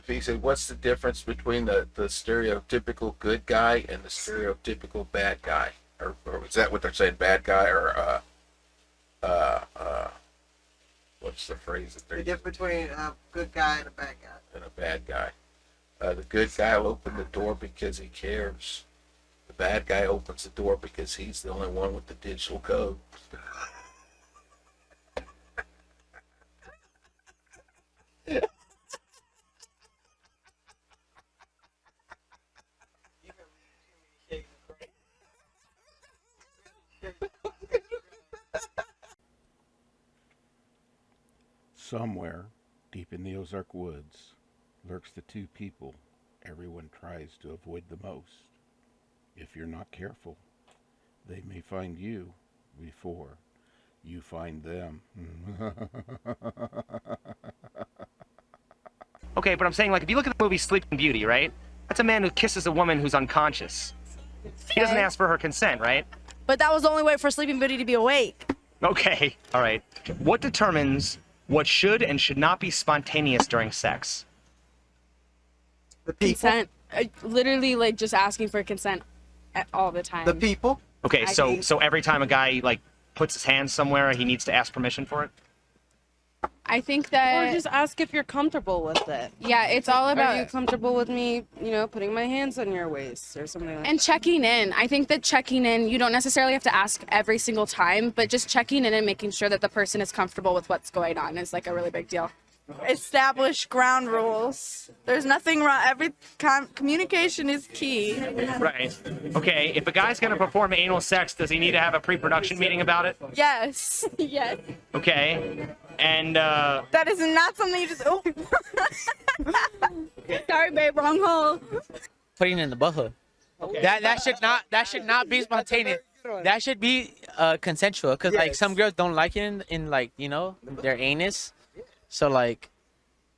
he said, "What's the difference between the stereotypical good guy and the stereotypical bad guy?" Or is that what they're saying? Bad guy or uh, uh, what's the phrase that they're The using? difference between a good guy and a bad guy. And a bad guy. The good guy will open the door because he cares. The bad guy opens the door because he's the only one with the digital code. Somewhere, deep in the Ozark woods, lurks the two people everyone tries to avoid the most. If you're not careful, they may find you before you find them. Okay, but I'm saying, like, if you look at the movie Sleeping Beauty, right? That's a man who kisses a woman who's unconscious. He doesn't ask for her consent, right? But that was the only way for Sleeping Beauty to be awake. Okay, all right. What determines what should and should not be spontaneous during sex? The people. Consent. Literally, like, just asking for consent all the time. The people. Okay, I so think- so every time a guy, like, puts his hands somewhere, he needs to ask permission for it? I think Or that, just ask if you're comfortable with it. yeah, it's all Are about... you comfortable with me, putting my hands on your waist or something like that? And checking in. I think that checking in, you don't necessarily have to ask every single time, but just checking in and making sure that the person is comfortable with what's going on is like a really big deal. Establish ground rules. There's nothing wrong. Communication is key. Right. Okay, if a guy's gonna perform anal sex, does he need to have a pre-production meeting about it? Yes. Yes. Okay. And, That is not something you just. Oh. Sorry, babe, wrong hole. Putting it in the butthole. okay. That should not be spontaneous. That should be consensual, because like some girls don't like it in like their anus. So like,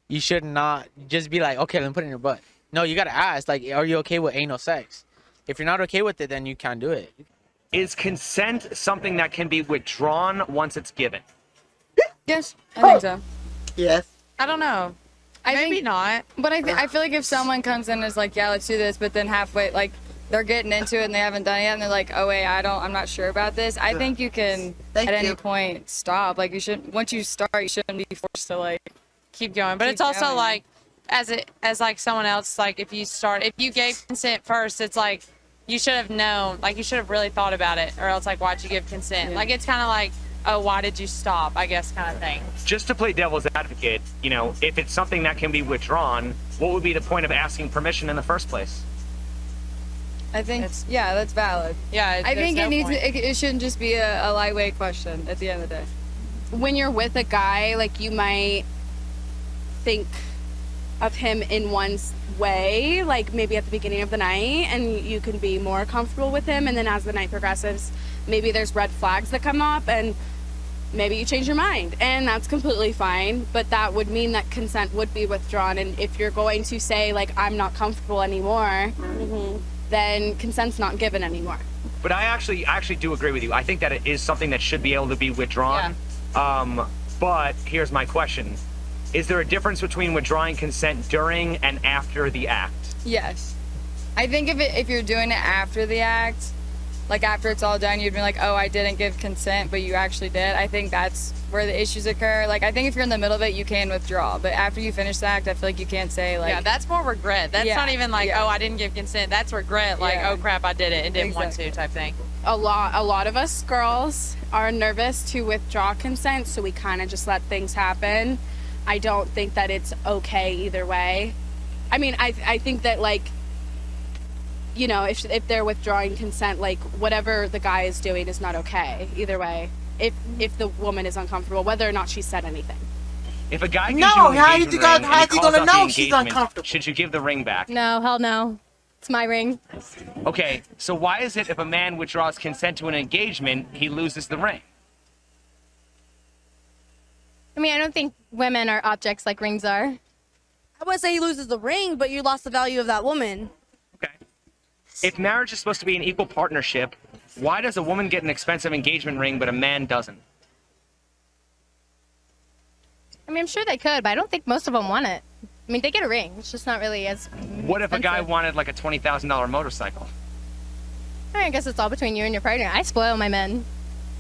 you should not just be like, okay, let me put it in your butt. No, you gotta ask, like, are you okay with anal sex? If you're not okay with it, then you can't do it. Is consent something that can be withdrawn once it's given? Yes, I think so. Yes. I don't know. Maybe not. But I feel like if someone comes in and is like, yeah, let's do this, but then halfway, like, they're getting into it and they haven't done it yet, and they're like, oh wait, I'm not sure about this. I think you can Thank at any you. point stop. Like, you shouldn't. Once you start, you shouldn't be forced to like. Keep going. But Keep it's also going. like, as like someone else, like if you gave consent first, it's like you should have known, like you should have really thought about it, or else like why'd you give consent? Yeah. Like it's kind of like, oh, why did you stop? I guess kind of thing. Just to play devil's advocate, if it's something that can be withdrawn, what would be the point of asking permission in the first place? I think yeah, that's valid. Yeah. I think there's no point. it shouldn't just be a lightweight question at the end of the day. When you're with a guy, like, you might think of him in one way, like maybe at the beginning of the night, and you can be more comfortable with him, and then as the night progresses, maybe there's red flags that come up, and maybe you change your mind, and that's completely fine, but that would mean that consent would be withdrawn. And if you're going to say, like, I'm not comfortable anymore, then consent's not given anymore. But I actually do agree with you. I think that it is something that should be able to be withdrawn. But here's my question. Is there a difference between withdrawing consent during and after the act? Yes. I think if you're doing it after the act, like after it's all done, you'd be like, oh, I didn't give consent, but you actually did. I think that's where the issues occur. Like, I think if you're in the middle of it, you can withdraw. But after you finish the act, I feel like you can't say, like... Yeah, that's more regret. That's Yeah, not even like, yeah. oh, I didn't give consent. That's regret. Like, Yeah. oh crap, I did it and didn't want Exactly. to type thing. A lot of us girls are nervous to withdraw consent, so we kind of just let things happen. I don't think that it's okay either way. I mean, I think that, like, if they're withdrawing consent, like, whatever the guy is doing is not okay either way. If the woman is uncomfortable, whether or not she said anything. If a guy gives No, you how an you engagement gonna- ring and how's he calls gonna out the know she's engagement, uncomfortable? should you give the ring back? No, hell no. It's my ring. Okay, so why is it if a man withdraws consent to an engagement, he loses the ring? I mean, I don't think women are objects like rings are. I wouldn't say he loses the ring, but you lost the value of that woman. Okay. If marriage is supposed to be an equal partnership, why does a woman get an expensive engagement ring but a man doesn't? I mean, I'm sure they could, but I don't think most of them want it. I mean, they get a ring. It's just not really as. What if a guy expensive. wanted like a $20,000 motorcycle? I guess it's all between you and your partner. I spoil my men.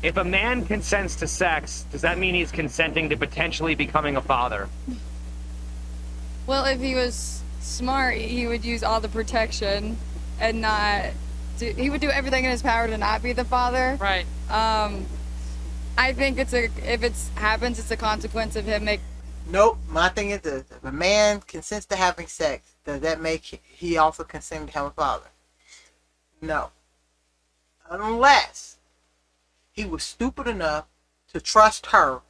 If a man consents to sex, does that mean he's consenting to potentially becoming a father? Well, if he was smart, he would use all the protection and not. He would do everything in his power to not be the father. Right. I think if it happens, it's a consequence of him making. Nope. My thing is this: if a man consents to having sex, does that make he also consent to become a father? No. Unless he was stupid enough to trust her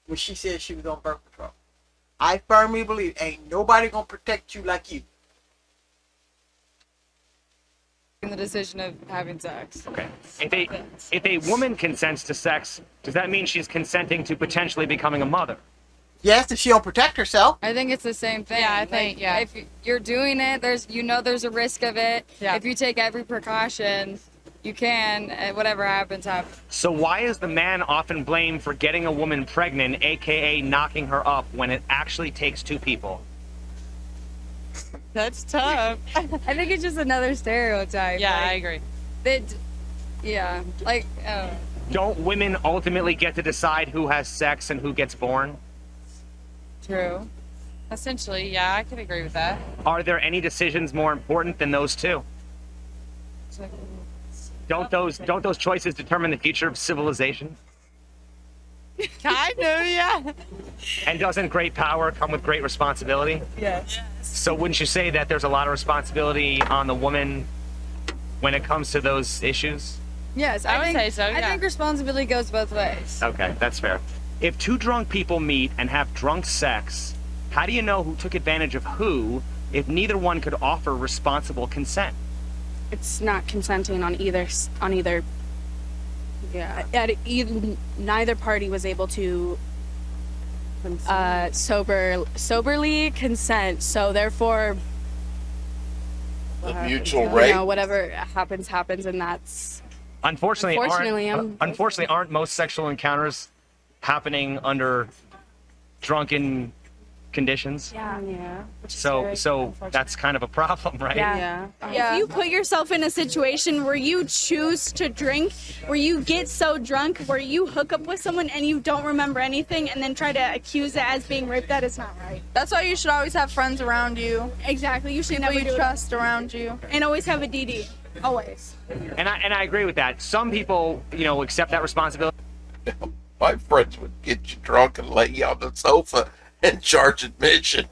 when she said she was on birth control. I firmly believe ain't nobody gonna protect you like you. the decision of having sex. Okay. If a woman consents to sex, does that mean she's consenting to potentially becoming a mother? Yes, if she don't protect herself. I think it's the same thing. Yeah, I think, yeah. If you're doing it, there's a risk of it. Yeah. If you take every precaution, you can, and whatever happens, happens. So why is the man often blamed for getting a woman pregnant, aka knocking her up, when it actually takes two people? That's tough. I think it's just another stereotype. Yeah, I like, agree. Yeah, like, Don't women ultimately get to decide who has sex and who gets born? true. Essentially, yeah, I could agree with that. Are there any decisions more important than those two? Don't those choices determine the future of civilization? Kind of, yeah. And doesn't great power come with great responsibility? Yes. So wouldn't you say that there's a lot of responsibility on the woman when it comes to those issues? Yes, I would think, say so, I yeah. think responsibility goes both ways. Okay, that's fair. If two drunk people meet and have drunk sex, how do you know who took advantage of who if neither one could offer responsible consent? It's not consenting on either. Yeah. Neither party was able to soberly consent. So therefore, The mutual you rape. know, whatever happens, and that's Unfortunately, Unfortunately, aren't most sexual encounters happening under drunken conditions? yeah. So that's kind of a problem, right? Yeah. If you put yourself in a situation where you choose to drink, where you get so drunk, where you hook up with someone and you don't remember anything and then try to accuse it as being raped, that is not right. That's why you should always have friends around you. Exactly. You should People never you do trust around you. it. And always have a DD. Always. And I agree with that. Some people, accept that responsibility. My friends would get you drunk and lay you on the sofa and charge admission.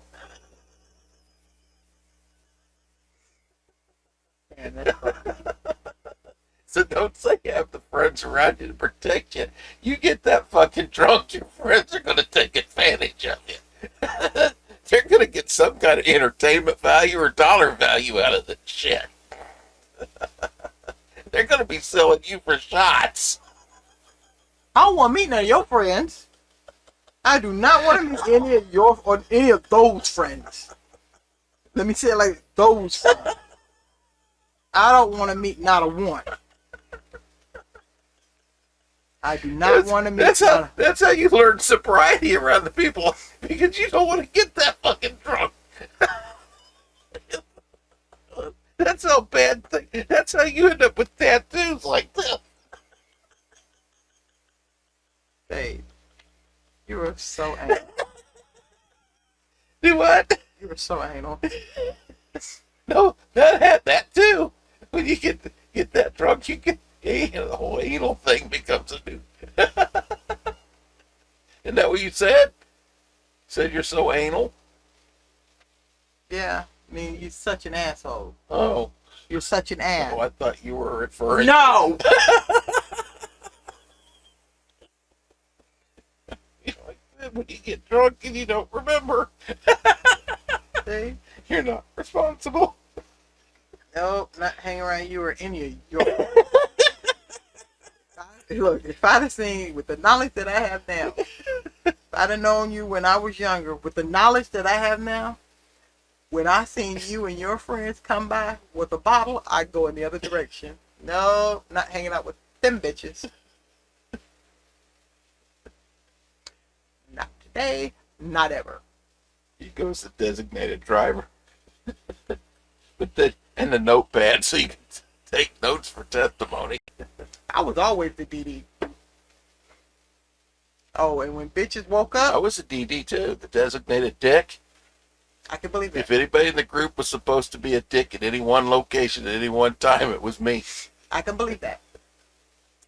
So don't say you have the friends around you to protect you. You get that fucking drunk, your friends are going to take advantage of you. They're going to get some kind of entertainment value or dollar value out of the shit. They're going to be selling you for shots. I don't want to meet none of your friends. I do not want to meet any of your or any of those friends. Let me say it like those friends. I don't want to meet not a one. I do not want to meet. That's how you learn sobriety around the people, because you don't want to get that fucking drunk. That's how bad thing. That's how you end up with tattoos like this. Babe, you are so anal. Do what? You are so anal. No, that too. When you get that drunk, the whole anal thing becomes a new. Isn't that what you said? Said you're so anal. Yeah, I mean you're such an asshole. Oh, You're such an ass. I thought you were referring. No. When you get drunk and you don't remember, See? you're not responsible. Nope, not hanging around you or any of your. Look, if I'd have seen with the knowledge that I have now, if I'd have known you when I was younger, with the knowledge that I have now, when I seen you and your friends come by with a bottle, I'd go in the other direction. No, not hanging out with them bitches. Not today, not ever. He goes the designated driver. But then, and the notepad so you can take notes for testimony. I was always the DD. Oh, and when bitches woke I up, was a DD too, the designated dick. I can believe that. If anybody in the group was supposed to be a dick at any one location at any one time, it was me. I can believe that.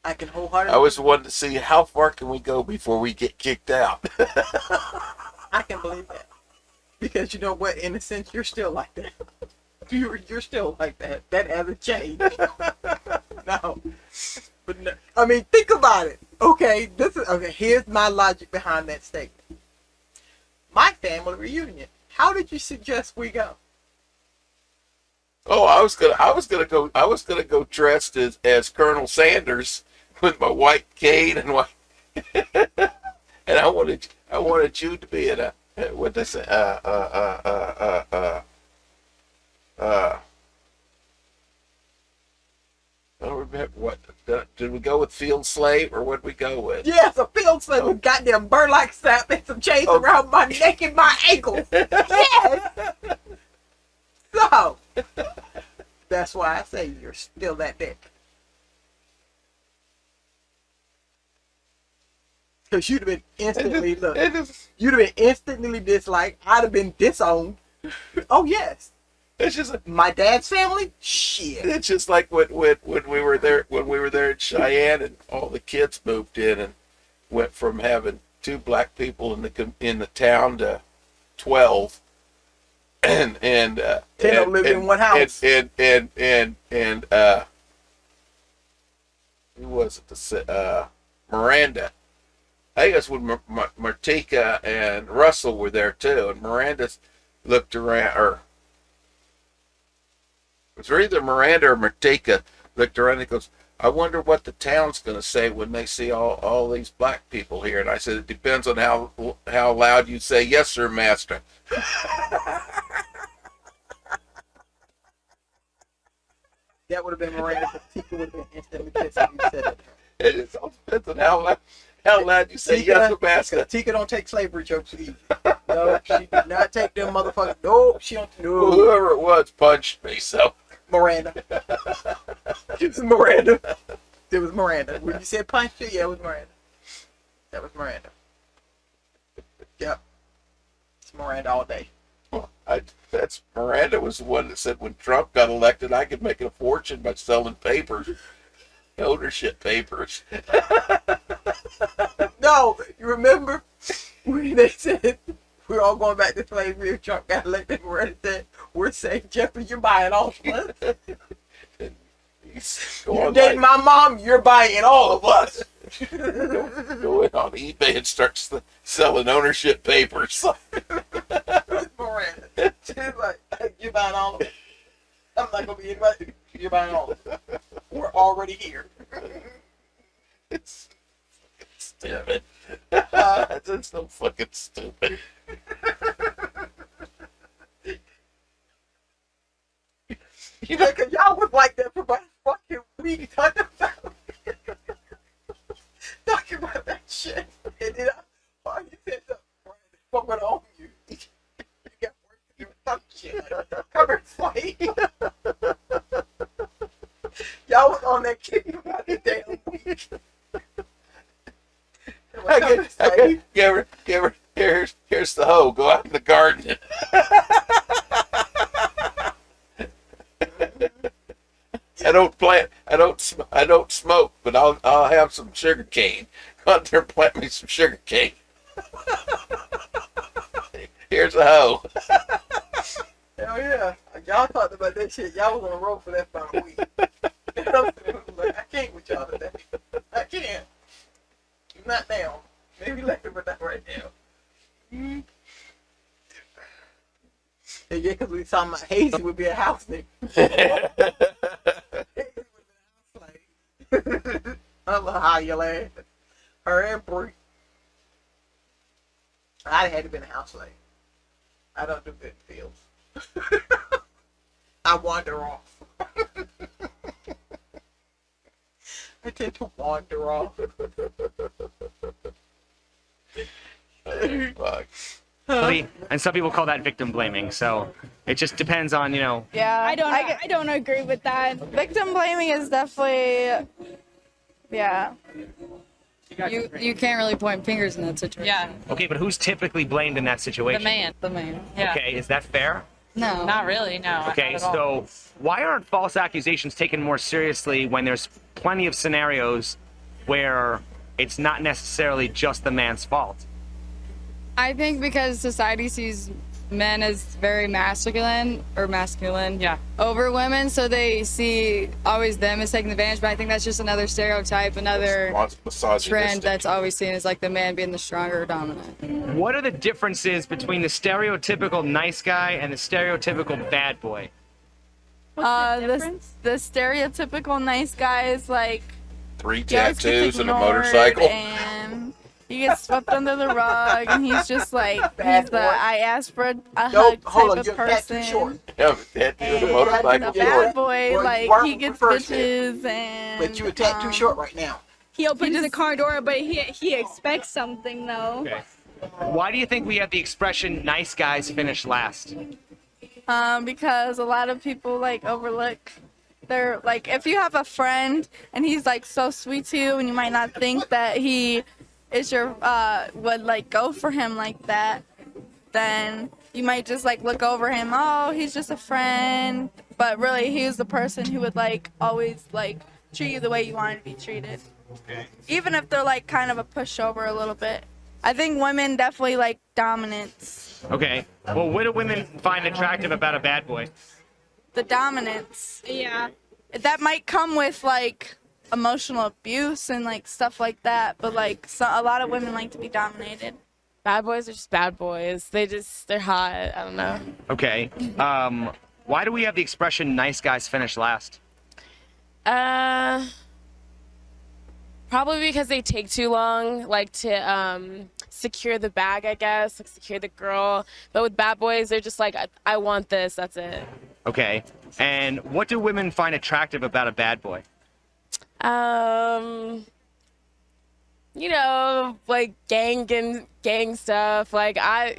I can wholeheartedly. I was the one to see how far can we go before we get kicked out. I can believe that. Because you know what? In a sense, you're still like that. You're still like that. That hasn't changed. No. But no, I mean, think about it. Okay, here's my logic behind that statement. My family reunion. How did you suggest we go? Oh, I was gonna go dressed as Colonel Sanders with my white cane and white, and I wanted you to be in a what they say I don't remember what did we go with field slave or what did we go with? Yes, a field slave with goddamn burlap sack and some chains around my neck and my ankles. Yes. So that's why I say you're still that dick. Because you'd have been instantly you'd have been instantly disliked. I'd have been disowned. Oh yes. It's just my dad's family. Shit. It's just like when we were there in Cheyenne and all the kids moved in and went from having 2 black people in the town to 12, and 10 lived in one house. And who was it? Miranda. I think that's when Martika and Russell were there too, and Miranda looked around, or it was either Miranda or Martika looked around and goes, I wonder what the town's going to say when they see all these black people here. And I said, it depends on how loud you say, yes, sir, master. That would have been Miranda, because Tika would have been instantly pissed if you said it. It all depends on how loud you say, yes, sir, master. Tika don't take slavery jokes either. No, she did not take them motherfuckers. Nope, she don't. No. Well, whoever it was punched me, so. Miranda. It was Miranda. It was Miranda. When you said punch you, yeah, it was Miranda. That was Miranda. Yep. It's Miranda all day. That's Miranda was the one that said when Trump got elected, I could make a fortune by selling papers, ownership papers. No, you remember when they said we're all going back to slavery if Trump got elected? Miranda said, we're saying, Jeffrey, you're buying all of us. You're dating my mom, you're buying all of us. Go in on eBay and start selling ownership papers. Miranda. She's like, you're buying all of us. I'm not going to be invited. You're buying all of us. We're already here. It's stupid. It's so fucking stupid. You know, cause y'all was like that for about a fucking week talking about that shit. And then you said something, fucking on you. You got work to do with some shit. Come here, fight. Y'all was on that kick about the damn week. Give her, here's the hoe. Go out in the garden. I don't smoke, but I'll have some sugar cane. Go out there and plant me some sugar cane. Here's a hoe. Hell yeah. Y'all talked about that shit. Y'all was on the road for that for a week. Like, I can't with y'all today. I can't. Not now. Maybe later, but not right now. Mm-hmm. And yeah, because we was talking about Hazy would be a house nigga. I don't know how you laugh. Her and Bree. I had to be a house slave. I don't do good fields. I wander off. I tend to wander off. Oh, fuck. And some people call that victim blaming. So it just depends on, you know. Yeah. I don't agree with that. Victim blaming is definitely, yeah. You can't really point fingers in that situation. Yeah, Okay, but who's typically blamed in that situation? the man. The man. Yeah. Okay, is that fair? No. Not really, no. Okay, not at all. so why aren't false accusations taken more seriously when there's plenty of scenarios where it's not necessarily just the man's fault? I think because society sees men as very masculine Yeah. over women, so they see always them as taking advantage. But I think that's just another stereotype, another trend that's always seen as like the man being the stronger or dominant. What are the differences between the stereotypical nice guy and the stereotypical bad boy? The stereotypical nice guy is like 3 he always gets tattoos and a ignored motorcycle. and he gets swept under the rug, and he's just like Bad he's the boy. I asked for a hug Nope, type hold on, of you're person. too short. Yeah, tattoo and a motorcycle. And the bad boy, Boy, you like weren't he the gets first bitches and. But you a tattoo short right now. He opens just- the car door, but he expects something though. Okay. Why do you think we have the expression nice guys finish last? Because a lot of people like overlook. They're like, if you have a friend and he's like so sweet to you, and you might not think that he is your would like go for him like that, then you might just like look over him. Oh, he's just a friend, but really he's the person who would like always like treat you the way you want to be treated. Okay. Even if they're like kind of a pushover a little bit. I think women definitely like dominance. Okay. Well, what do women find attractive about a bad boy? The dominance. Yeah. That might come with like emotional abuse and like stuff like that, but like a lot of women like to be dominated. Bad boys are just bad boys. They're hot. I don't know. Okay. Why do we have the expression nice guys finish last? Probably because they take too long, like to secure the bag, I guess, like secure the girl. But with bad boys, they're just like, I want this. That's it. Okay. And what do women find attractive about a bad boy? You know, like gang stuff. Like I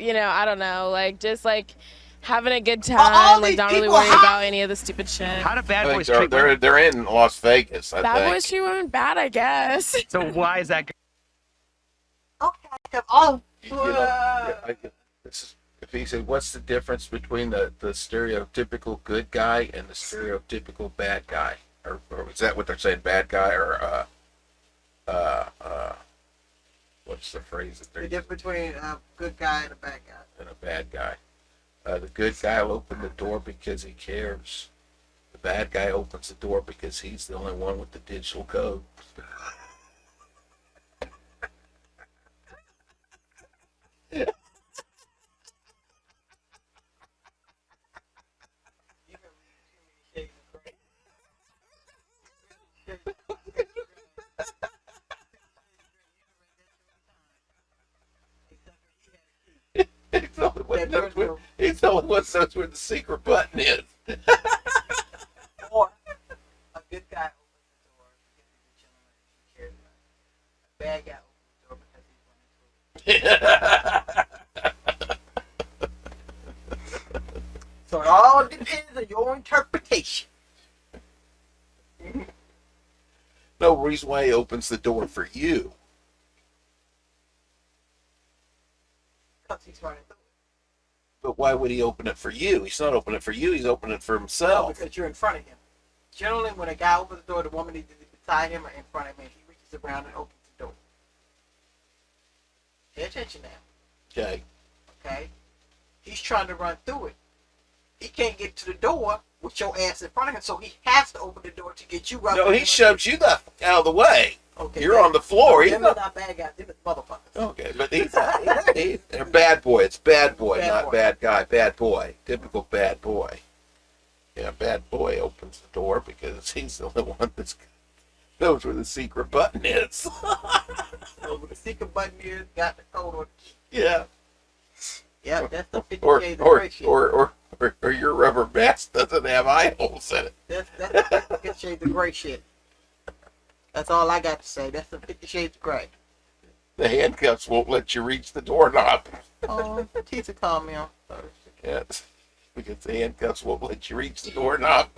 don't know, like just like having a good all time, like these not really people worrying hot. about any of the stupid shit. How do bad I boys think treat women? they're in Las Vegas, I Bad think. boys treat women bad, I guess. So why is that? Okay. Oh. You know, if he said, what's the difference between the stereotypical good guy and the stereotypical bad guy? Or is that what they're saying, bad guy? Or, what's the phrase that they're The using? difference between a good guy and a bad guy. And a bad guy. The good guy will open the door because he cares. The bad guy opens the door because he's the only one with the digital code. He's the only one that knows where the secret button is. Or a good guy opens the door because he's a gentleman and he cares about it. A bad guy opens the door because he's running to it. So it all depends on your interpretation. No reason why he opens the door for you. Because he's running to it. But why would he open it for you? He's not opening it for you. He's opening it for No, himself. because you're in front of him. Generally, when a guy opens the door, the woman is beside him or in front of him. He reaches around and opens the door. Pay attention now. Okay. Okay? He's trying to run through it. He can't get to the door with your ass in front of him, so he has to open the door to get you out. No, he shoves you the out of the way. Okay, You're on the floor. He's Them not. are not bad guys. Them is motherfuckers. Okay, but they're bad boy. It's bad boy, Bad not boy. bad guy. Bad boy. Typical bad boy. Yeah, bad boy opens the door because he's the only one that knows where the secret button is. So the secret button is got the code on. Yeah. Yeah, that's the 50 Or shades of gray shit. or your rubber vest doesn't have eye holes in it. That's the 50 shades of gray shit. That's all I got to say. That's the 50 shades of gray. The handcuffs won't let you reach the doorknob. Oh, teacher called me on Thursday. Yes, because the handcuffs won't let you reach the doorknob.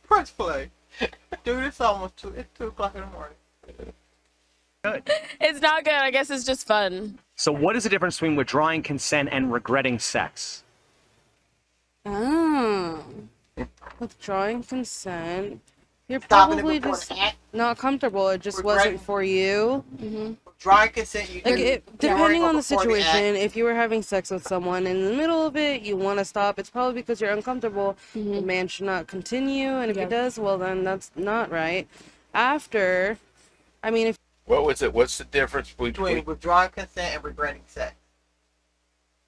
Press play. Dude, it's almost it's 2 o'clock in the morning. It's not good. I guess it's just fun. So, what is the difference between withdrawing consent and regretting sex? Oh. Withdrawing consent. You're Stopping it probably before just the act. not comfortable. It just Regretting. wasn't for you. Drawing consent, you Like do depending during or on the before act. situation, if you were having sex with someone in the middle of it, you want to stop. It's probably because you're uncomfortable. The man should not continue, and if he does, well, then that's not right. After, I mean, if What was it? What's the difference Between between withdrawing consent and regretting sex.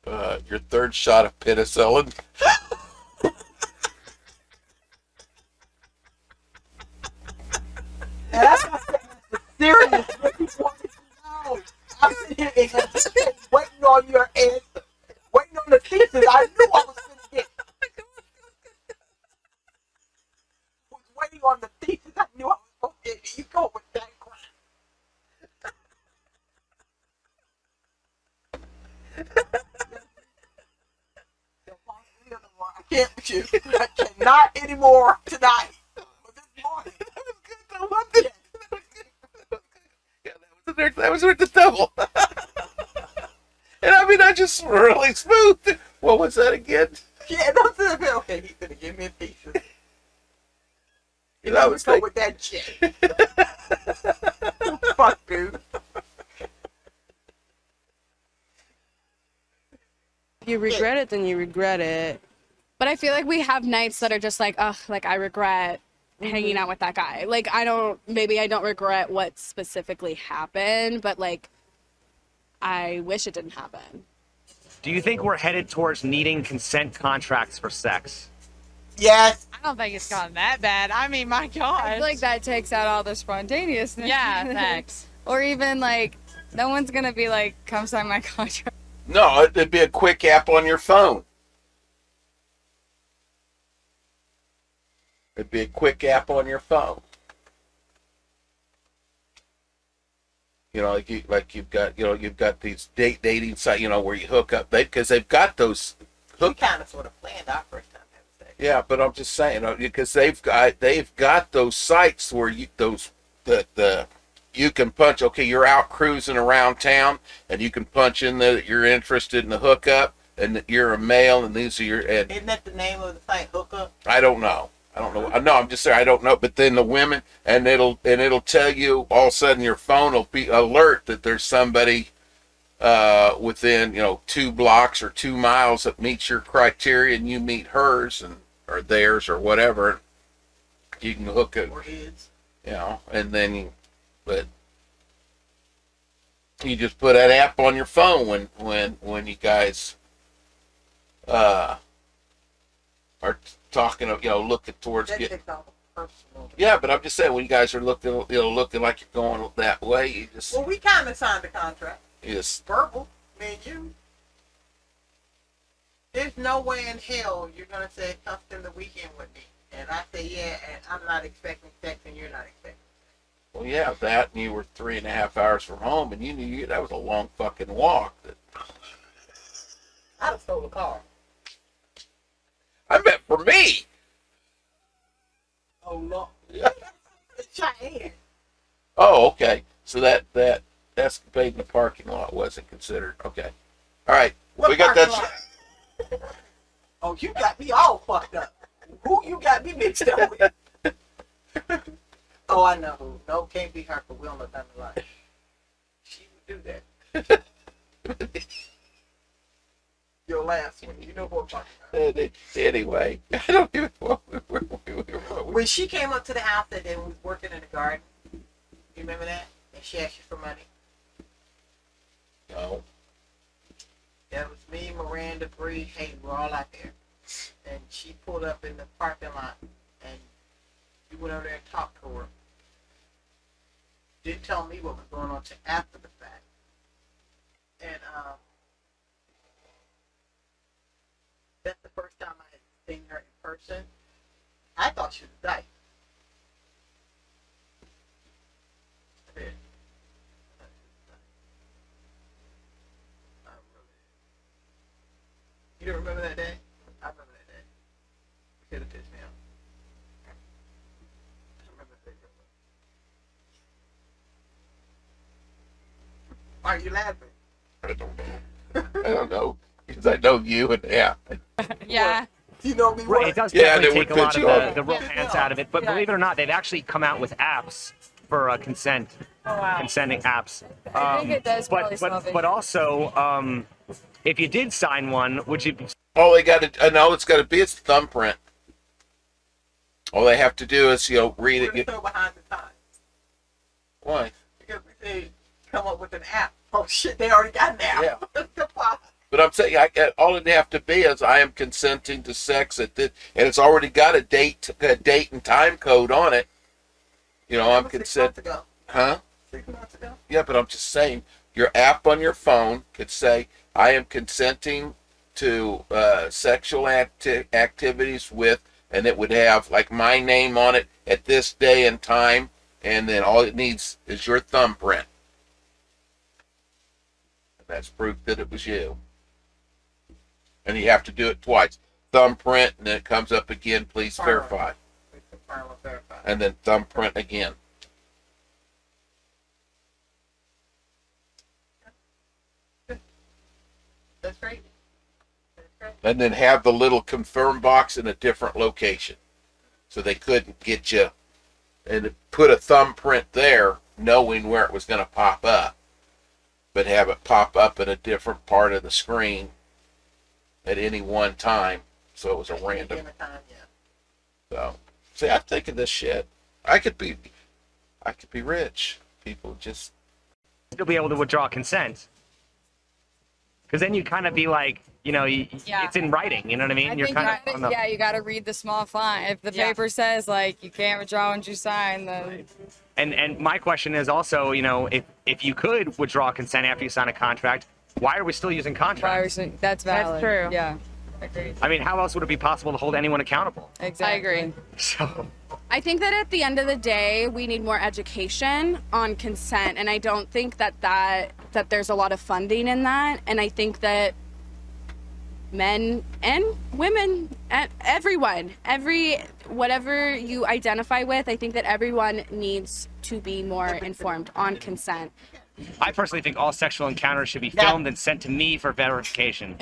your third shot of penicillin? And that's not serious. What you want to know. I'm sitting here in anticipation, waiting on your answer, waiting on the thesis. I knew I was going to get. Was waiting on the thesis. I knew I was going to get. You go with that crap. I can't with you. I cannot anymore tonight. But this morning, that was good though. Wasn't it? Yeah, that was with the double. And I mean, I just really smooth. What was that again? Yeah, don't say that. Okay, he's gonna give me a thesis. And I was like, with that shit. Fuck, dude. If you regret it, then you regret it. But I feel like we have nights that are just like, ugh, like I regret hanging out with that guy. Like maybe I don't regret what specifically happened, but like I wish it didn't happen. Do you think we're headed towards needing consent contracts for sex? Yes. I don't think it's gone that bad. I mean, my God. I feel like that takes out all the spontaneousness. Yeah, thanks. Or even like, no one's gonna be like, come sign my contract. no, it'd be a quick app on your phone. It'd be a quick app on your phone. You know, you've got these dating sites, where you hook up. Because they've got those. We kind of sort of planned our first time having sex. Yeah, but I'm just saying, because they've got those sites where you can punch. Okay, you're out cruising around town, and you can punch in there that you're interested in the hookup, and that you're a male, and these are your. And Isn't that the name of the site? Hookup. I don't know. No, I'm just saying I don't know. But then the women, and it'll tell you all of a sudden your phone will be alert that there's somebody within 2 blocks or 2 miles that meets your criteria, and you meet hers or theirs or whatever. You can hook it, Or his. and then but you just put that app on your phone when you guys are talking, looking towards That getting. takes all the personal. Yeah, but I'm just saying when you guys are looking like you're going that way, you just Well, we kind of signed the contract. Verbal, me and you. There's no way in hell you're gonna say come spend the weekend with me, and I say yeah, and I'm not expecting sex, and you're not expecting. Well, yeah, that, and you were 3.5 hours from home, and you knew that was a long fucking walk. I'd have stole a car. I meant for me. Oh no. Cheyenne. Oh, okay. So that escapade in the parking lot wasn't considered. Okay. All right. What we got parking that. lot? Oh, you got me all fucked up. Who you got me mixed up with? Oh, I know who. No, can't be her, but we don't know down the line. She would do that. Your last one. You know what I'm talking about. Anyway, I don't even. When she came up to the house and then was working in the garden, you remember that? And she asked you for money. No. That was me, Miranda, Bree, Hayden, we're all out there. And she pulled up in the parking lot and you went over there and talked to her. Didn't tell me what was going on till after the fact. And that's the first time I had seen her in person. I thought she was dying. You don't remember that day? I remember that day. Should have touched me up. I remember that day. Why are you laughing? I don't know. I don't know. Because I know you and yeah. Yeah. You know me Right, well. it does Yeah, and definitely it take would a lot put of you the, on. the romance out of it. But believe it or not, they've actually come out with apps for consenting apps. I think it does probably solve it. But also, if you did sign one, would you? All they got to, and all it's got to be is thumbprint. All they have to do is, read We're it. so behind the times. Why? Because we say come up with an app. Oh shit, they already got an app. Yeah. Come on. But I'm saying, all it have to be is I am consenting to sex at this, and it's already got a date and time code on it. I'm That was 6 months consent. ago. Huh? 6 months ago. Yeah, but I'm just saying, your app on your phone could say, I am consenting to sexual activities with, and it would have like my name on it at this day and time, and then all it needs is your thumbprint. And that's proof that it was you. And you have to do it twice. Thumbprint, and then it comes up again, please verify. Confirm or verify. And then thumbprint again. That's great. And then have the little confirm box in a different location. So they couldn't get you and put a thumbprint there knowing where it was going to pop up. But have it pop up in a different part of the screen at any one time. So it was a random. So, see, I'm thinking this shit. I could be rich. People just. Still be able to withdraw consent. Because then you kind of be like, it's in writing. You know what I mean? I think you got to read the small font. If the paper says like you can't withdraw once you sign, then. And my question is also, if you could withdraw consent after you sign a contract, why are we still using contracts? That's valid. That's true. Yeah. Agreed. I mean, how else would it be possible to hold anyone accountable? Exactly. I agree. So. I think that at the end of the day, we need more education on consent, and I don't think that there's a lot of funding in that. And I think that men and women, everyone, whatever you identify with, I think that everyone needs to be more informed on consent. I personally think all sexual encounters should be filmed and sent to me for verification.